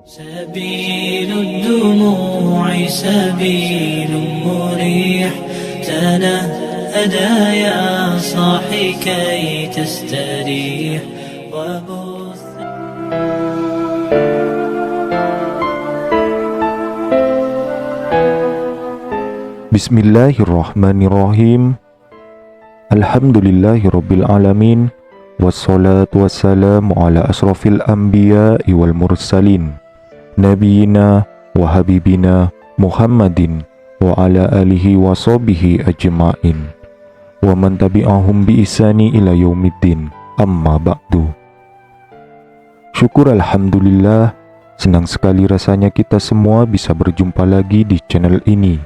سبيل الدموع سبيل مريح تنهدى يا صاحي كي تستريح وبث. Bismillahirrahmanirrahim. Alhamdulillahirabbil alamin. Wassalatu wassalamu ala asrofil anbiya'i wal mursalin Nabiyina wa habibina Muhammadin wa ala alihi wa sahbihi ajma'in wa man tabi'ahum bi ihsani ila yaumiddin. Amma ba'du. Syukur alhamdulillah, senang sekali rasanya kita semua bisa berjumpa lagi di channel ini.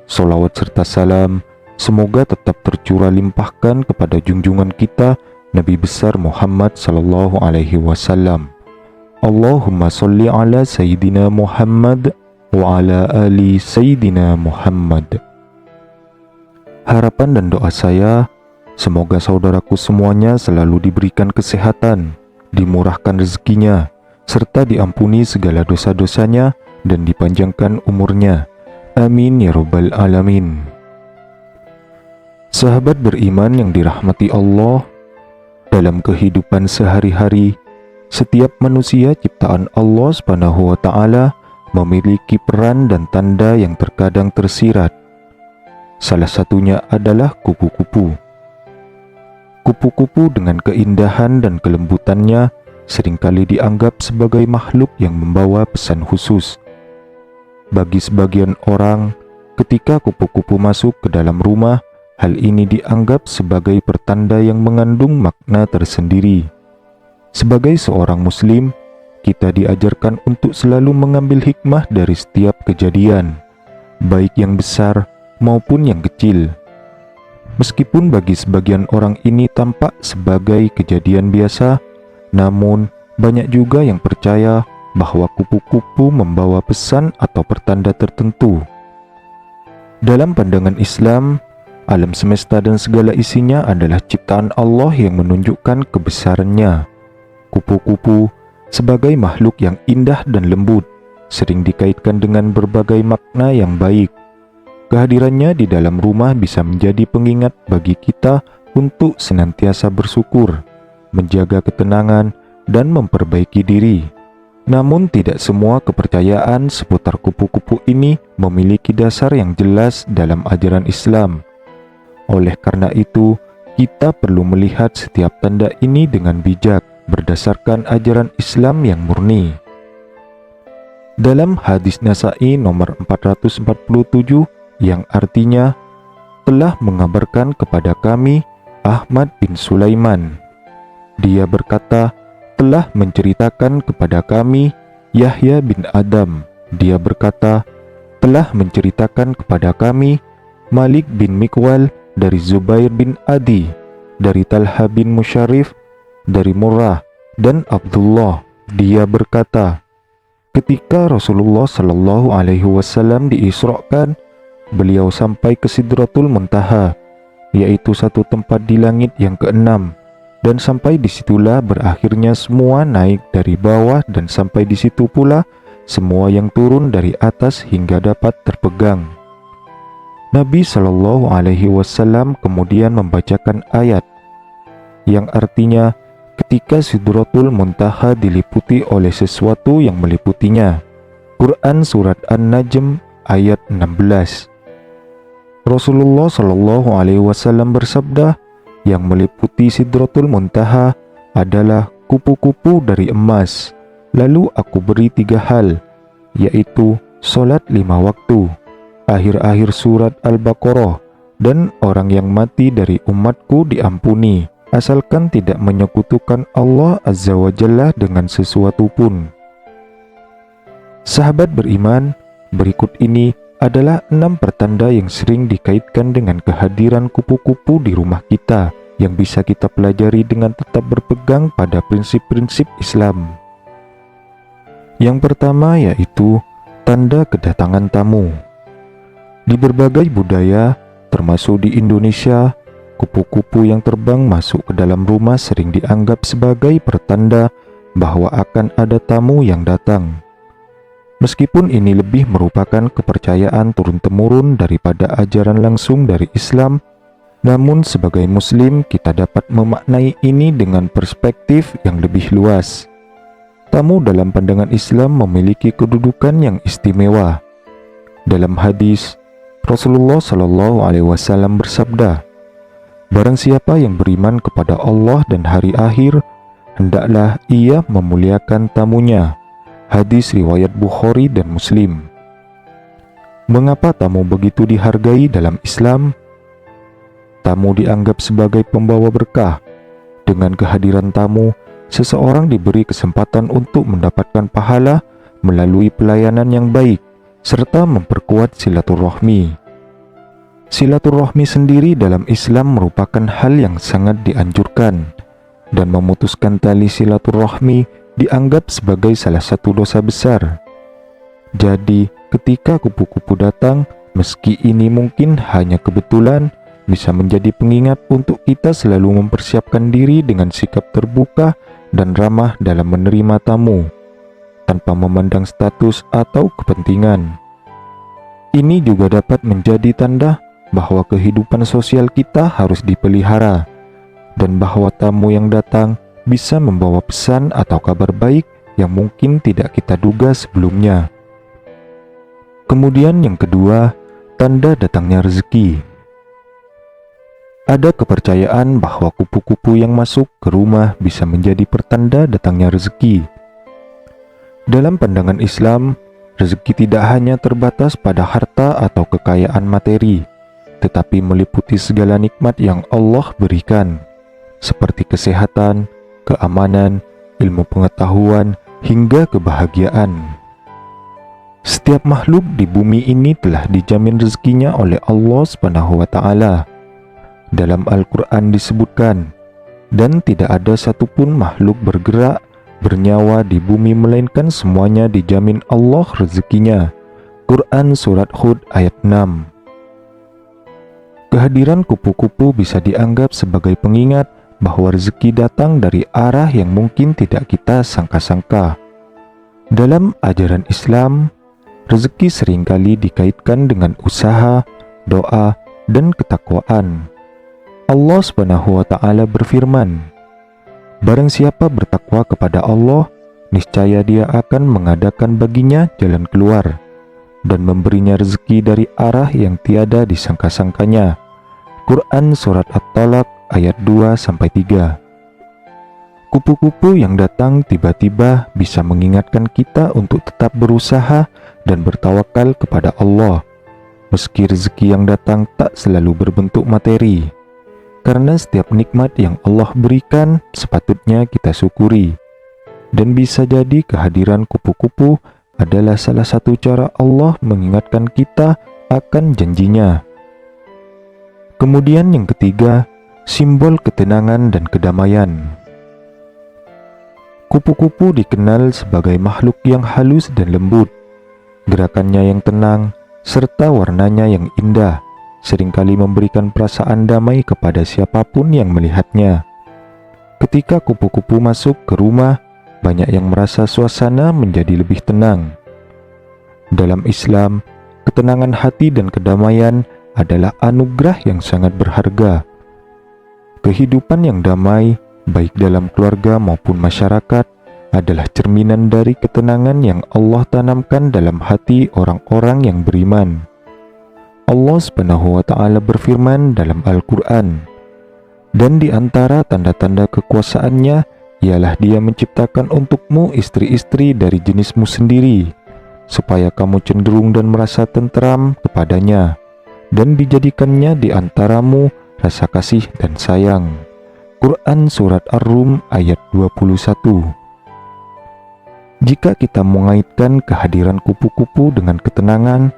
Sholawat serta salam semoga tetap tercurah limpahkan kepada junjungan kita Nabi besar Muhammad sallallahu alaihi wasallam. Allahumma sholli ala Sayyidina Muhammad wa ala ali Sayyidina Muhammad. Harapan dan doa saya, semoga saudaraku semuanya selalu diberikan kesehatan, dimurahkan rezekinya, serta diampuni segala dosa-dosanya dan dipanjangkan umurnya. Amin ya rabbal alamin. Sahabat beriman yang dirahmati Allah, dalam kehidupan sehari-hari, setiap manusia ciptaan Allah Subhanahu wa Ta'ala memiliki peran dan tanda yang terkadang tersirat. Salah satunya adalah kupu-kupu. Kupu-kupu dengan keindahan dan kelembutannya seringkali dianggap sebagai makhluk yang membawa pesan khusus. Bagi sebagian orang, ketika kupu-kupu masuk ke dalam rumah, hal ini dianggap sebagai pertanda yang mengandung makna tersendiri. Sebagai seorang muslim, kita diajarkan untuk selalu mengambil hikmah dari setiap kejadian, baik yang besar maupun yang kecil. Meskipun bagi sebagian orang ini tampak sebagai kejadian biasa, namun banyak juga yang percaya bahwa kupu-kupu membawa pesan atau pertanda tertentu. Dalam pandangan Islam, alam semesta dan segala isinya adalah ciptaan Allah yang menunjukkan kebesarannya. Kupu-kupu sebagai makhluk yang indah dan lembut sering dikaitkan dengan berbagai makna yang baik. Kehadirannya di dalam rumah bisa menjadi pengingat bagi kita untuk senantiasa bersyukur, menjaga ketenangan, dan memperbaiki diri. Namun tidak semua kepercayaan seputar kupu-kupu ini memiliki dasar yang jelas dalam ajaran Islam. Oleh karena itu, kita perlu melihat setiap tanda ini dengan bijak berdasarkan ajaran Islam yang murni. Dalam hadis Nasa'i nomor 447 yang artinya, telah mengabarkan kepada kami Ahmad bin Sulaiman. Dia berkata, telah menceritakan kepada kami Yahya bin Adam. Dia berkata, telah menceritakan kepada kami Malik bin Mikwal dari Zubair bin Adi, dari Talha bin Musyarif, dari Murrah dan Abdullah. Dia berkata, ketika Rasulullah Shallallahu Alaihi Wasallam diisrakan, beliau sampai ke Sidratul Muntaha, yaitu satu tempat di langit yang keenam, dan sampai disitulah berakhirnya semua naik dari bawah, dan sampai di situ pula semua yang turun dari atas hingga dapat terpegang. Nabi Shallallahu Alaihi Wasallam kemudian membacakan ayat yang artinya ketika Sidratul Muntaha diliputi oleh sesuatu yang meliputinya. Quran Surat An-Najm ayat 16. Rasulullah Shallallahu Alaihi Wasallam bersabda, yang meliputi Sidratul Muntaha adalah kupu-kupu dari emas. Lalu aku beri 3 hal, yaitu sholat 5 waktu, akhir-akhir surat Al-Baqarah, dan orang yang mati dari umatku diampuni, asalkan tidak menyekutukan Allah Azza wa Jalla dengan sesuatu pun. Sahabat beriman, berikut ini adalah 6 pertanda yang sering dikaitkan dengan kehadiran kupu-kupu di rumah kita, yang bisa kita pelajari dengan tetap berpegang pada prinsip-prinsip Islam. Yang pertama yaitu tanda kedatangan tamu. Di berbagai budaya, termasuk di Indonesia, kupu-kupu yang terbang masuk ke dalam rumah sering dianggap sebagai pertanda bahwa akan ada tamu yang datang. Meskipun ini lebih merupakan kepercayaan turun-temurun daripada ajaran langsung dari Islam, namun sebagai Muslim kita dapat memaknai ini dengan perspektif yang lebih luas. Tamu dalam pandangan Islam memiliki kedudukan yang istimewa. Dalam hadis, Rasulullah Shallallahu Alaihi Wasallam bersabda, "Barang siapa yang beriman kepada Allah dan hari akhir, hendaklah ia memuliakan tamunya." Hadis riwayat Bukhari dan Muslim. Mengapa tamu begitu dihargai dalam Islam? Tamu dianggap sebagai pembawa berkah. Dengan kehadiran tamu, seseorang diberi kesempatan untuk mendapatkan pahala melalui pelayanan yang baik, serta memperkuat silaturahmi. Silaturahmi sendiri dalam Islam merupakan hal yang sangat dianjurkan, dan memutuskan tali silaturahmi dianggap sebagai salah satu dosa besar. Jadi, ketika kupu-kupu datang, meski ini mungkin hanya kebetulan, bisa menjadi pengingat untuk kita selalu mempersiapkan diri dengan sikap terbuka dan ramah dalam menerima tamu, tanpa memandang status atau kepentingan. Ini juga dapat menjadi tanda bahwa kehidupan sosial kita harus dipelihara, dan bahwa tamu yang datang bisa membawa pesan atau kabar baik yang mungkin tidak kita duga sebelumnya. Kemudian yang kedua, tanda datangnya rezeki. Ada kepercayaan bahwa kupu-kupu yang masuk ke rumah bisa menjadi pertanda datangnya rezeki. Dalam pandangan Islam, rezeki tidak hanya terbatas pada harta atau kekayaan materi, tetapi meliputi segala nikmat yang Allah berikan, seperti kesehatan, keamanan, ilmu pengetahuan, hingga kebahagiaan. Setiap makhluk di bumi ini telah dijamin rezekinya oleh Allah Subhanahu wa Ta'ala. Dalam Al-Quran disebutkan, dan tidak ada satupun makhluk bergerak, bernyawa di bumi melainkan semuanya dijamin Allah rezekinya. Quran Surat Hud ayat 6. Kehadiran kupu-kupu bisa dianggap sebagai pengingat bahwa rezeki datang dari arah yang mungkin tidak kita sangka-sangka. Dalam ajaran Islam, rezeki seringkali dikaitkan dengan usaha, doa, dan ketakwaan. Allah Subhanahu wa Ta'ala berfirman, "Barang siapa bertakwa kepada Allah, niscaya Dia akan mengadakan baginya jalan keluar dan memberinya rezeki dari arah yang tiada disangka-sangkanya." Quran Surat At-Talaq ayat 2-3. Kupu-kupu yang datang tiba-tiba bisa mengingatkan kita untuk tetap berusaha dan bertawakal kepada Allah, meski rezeki yang datang tak selalu berbentuk materi. Karena setiap nikmat yang Allah berikan sepatutnya kita syukuri. Dan bisa jadi kehadiran kupu-kupu adalah salah satu cara Allah mengingatkan kita akan janjinya. Kemudian yang ketiga, simbol ketenangan dan kedamaian. Kupu-kupu dikenal sebagai makhluk yang halus dan lembut. Gerakannya yang tenang serta warnanya yang indah seringkali memberikan perasaan damai kepada siapapun yang melihatnya. Ketika kupu-kupu masuk ke rumah, banyak yang merasa suasana menjadi lebih tenang. Dalam Islam, ketenangan hati dan kedamaian adalah anugerah yang sangat berharga. Kehidupan yang damai, baik dalam keluarga maupun masyarakat, adalah cerminan dari ketenangan yang Allah tanamkan dalam hati orang-orang yang beriman. Allah Subhanahu wa Ta'ala berfirman dalam Al-Quran, "Dan di antara tanda-tanda kekuasaannya ialah Dia menciptakan untukmu istri-istri dari jenismu sendiri, supaya kamu cenderung dan merasa tenteram kepadanya, dan dijadikannya di antaramu rasa kasih dan sayang." Quran Surat Ar-Rum ayat 21. Jika kita mengaitkan kehadiran kupu-kupu dengan ketenangan,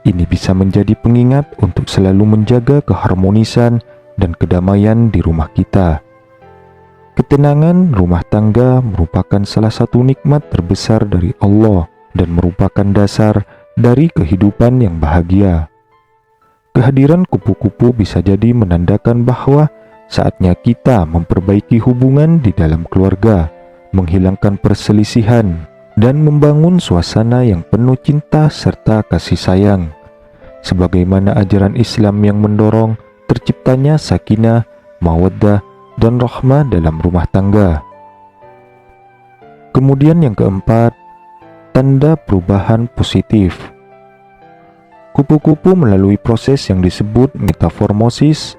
ini bisa menjadi pengingat untuk selalu menjaga keharmonisan dan kedamaian di rumah kita. Ketenangan rumah tangga merupakan salah satu nikmat terbesar dari Allah dan merupakan dasar dari kehidupan yang bahagia. Kehadiran kupu-kupu bisa jadi menandakan bahwa saatnya kita memperbaiki hubungan di dalam keluarga, menghilangkan perselisihan, dan membangun suasana yang penuh cinta serta kasih sayang, sebagaimana ajaran Islam yang mendorong terciptanya sakinah, mawaddah, dan rahmah dalam rumah tangga. Kemudian yang keempat, tanda perubahan positif. Kupu-kupu melalui proses yang disebut metamorfosis,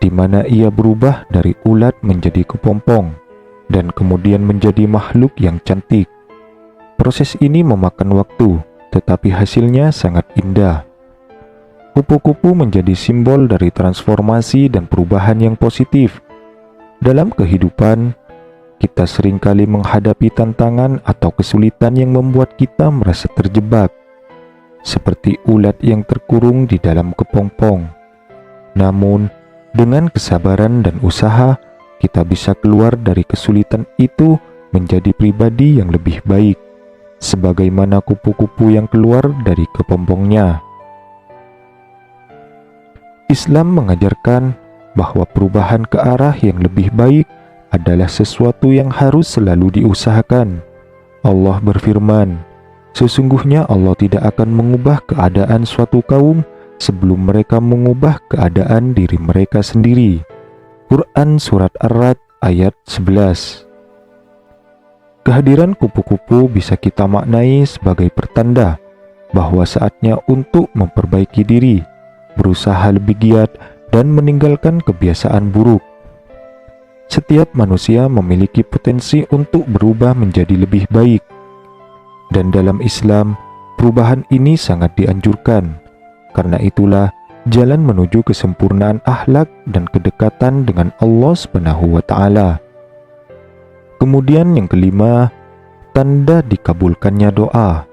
di mana ia berubah dari ulat menjadi kepompong dan kemudian menjadi makhluk yang cantik. Proses ini memakan waktu, tetapi hasilnya sangat indah. Kupu-kupu menjadi simbol dari transformasi dan perubahan yang positif. Dalam kehidupan, kita seringkali menghadapi tantangan atau kesulitan yang membuat kita merasa terjebak, seperti ulat yang terkurung di dalam kepompong. Namun, dengan kesabaran dan usaha, kita bisa keluar dari kesulitan itu menjadi pribadi yang lebih baik, sebagaimana kupu-kupu yang keluar dari kepompongnya. Islam mengajarkan bahwa perubahan ke arah yang lebih baik adalah sesuatu yang harus selalu diusahakan. Allah berfirman, "Sesungguhnya Allah tidak akan mengubah keadaan suatu kaum sebelum mereka mengubah keadaan diri mereka sendiri." Quran Surat Ar-Ra'd ayat 11. Kehadiran kupu-kupu bisa kita maknai sebagai pertanda bahwa saatnya untuk memperbaiki diri, berusaha lebih giat, dan meninggalkan kebiasaan buruk. Setiap manusia memiliki potensi untuk berubah menjadi lebih baik, dan dalam Islam, perubahan ini sangat dianjurkan. Karena itulah, jalan menuju kesempurnaan akhlak dan kedekatan dengan Allah Subhanahu wa Ta'ala. Kemudian yang kelima, tanda dikabulkannya doa.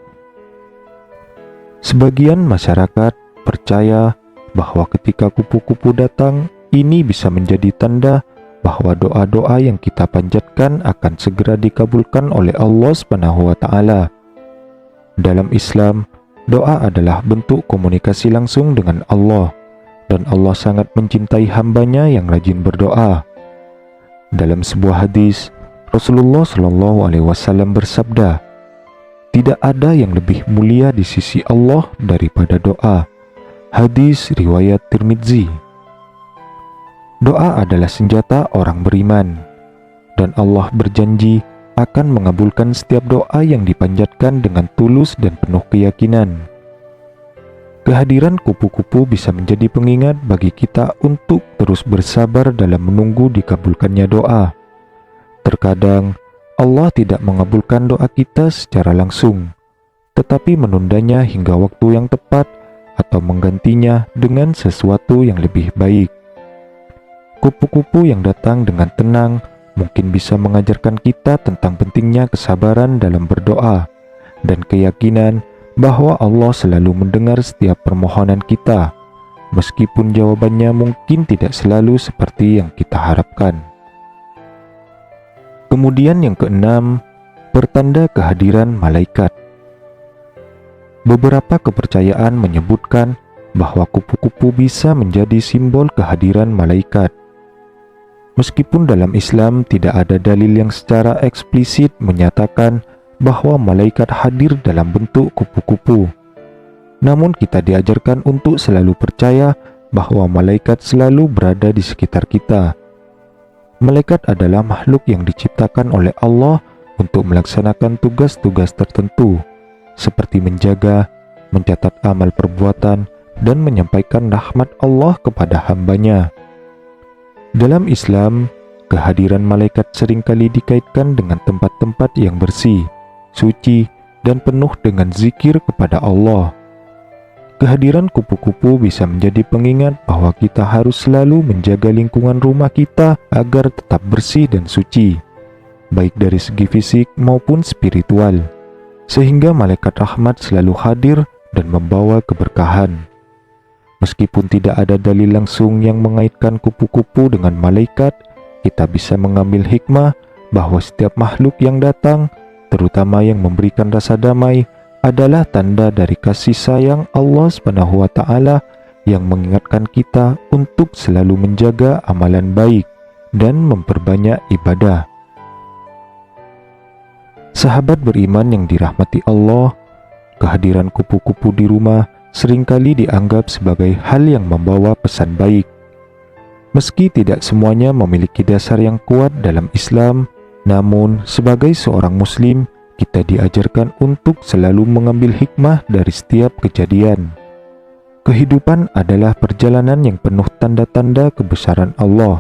Sebagian masyarakat percaya bahwa ketika kupu-kupu datang, ini bisa menjadi tanda bahwa doa-doa yang kita panjatkan akan segera dikabulkan oleh Allah Subhanahu wa Ta'ala. Dalam Islam, doa adalah bentuk komunikasi langsung dengan Allah, dan Allah sangat mencintai hambanya yang rajin berdoa. Dalam sebuah hadis, Rasulullah Shallallahu Alaihi Wasallam bersabda, "Tidak ada yang lebih mulia di sisi Allah daripada doa." Hadis riwayat Tirmidzi. Doa adalah senjata orang beriman, dan Allah berjanji akan mengabulkan setiap doa yang dipanjatkan dengan tulus dan penuh keyakinan. Kehadiran kupu-kupu bisa menjadi pengingat bagi kita untuk terus bersabar dalam menunggu dikabulkannya doa. Terkadang, Allah tidak mengabulkan doa kita secara langsung, tetapi menundanya hingga waktu yang tepat atau menggantinya dengan sesuatu yang lebih baik. Kupu-kupu yang datang dengan tenang mungkin bisa mengajarkan kita tentang pentingnya kesabaran dalam berdoa dan keyakinan bahwa Allah selalu mendengar setiap permohonan kita, meskipun jawabannya mungkin tidak selalu seperti yang kita harapkan. Kemudian yang keenam, pertanda kehadiran malaikat. Beberapa kepercayaan menyebutkan bahwa kupu-kupu bisa menjadi simbol kehadiran malaikat. Meskipun dalam Islam tidak ada dalil yang secara eksplisit menyatakan bahwa malaikat hadir dalam bentuk kupu-kupu, namun kita diajarkan untuk selalu percaya bahwa malaikat selalu berada di sekitar kita. Malaikat adalah makhluk yang diciptakan oleh Allah untuk melaksanakan tugas-tugas tertentu, seperti menjaga, mencatat amal perbuatan, dan menyampaikan rahmat Allah kepada hambanya. Dalam Islam, kehadiran malaikat seringkali dikaitkan dengan tempat-tempat yang bersih, suci, dan penuh dengan zikir kepada Allah. Kehadiran kupu-kupu bisa menjadi pengingat bahwa kita harus selalu menjaga lingkungan rumah kita agar tetap bersih dan suci, baik dari segi fisik maupun spiritual, sehingga malaikat rahmat selalu hadir dan membawa keberkahan. Meskipun tidak ada dalil langsung yang mengaitkan kupu-kupu dengan malaikat, kita bisa mengambil hikmah bahwa setiap makhluk yang datang, terutama yang memberikan rasa damai, adalah tanda dari kasih sayang Allah Subhanahu wa Ta'ala yang mengingatkan kita untuk selalu menjaga amalan baik dan memperbanyak ibadah. Sahabat beriman yang dirahmati Allah, kehadiran kupu-kupu di rumah seringkali dianggap sebagai hal yang membawa pesan baik. Meski tidak semuanya memiliki dasar yang kuat dalam Islam, namun sebagai seorang Muslim, kita diajarkan untuk selalu mengambil hikmah dari setiap kejadian. Kehidupan adalah perjalanan yang penuh tanda-tanda kebesaran Allah,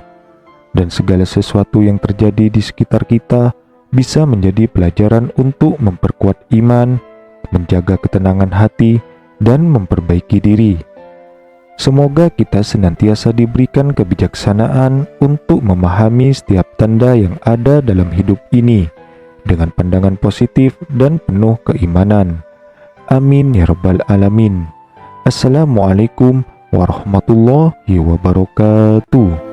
dan segala sesuatu yang terjadi di sekitar kita bisa menjadi pelajaran untuk memperkuat iman, menjaga ketenangan hati, dan memperbaiki diri. Semoga kita senantiasa diberikan kebijaksanaan untuk memahami setiap tanda yang ada dalam hidup ini dengan pandangan positif dan penuh keimanan. Amin ya rabbal alamin. Assalamualaikum warahmatullahi wabarakatuh.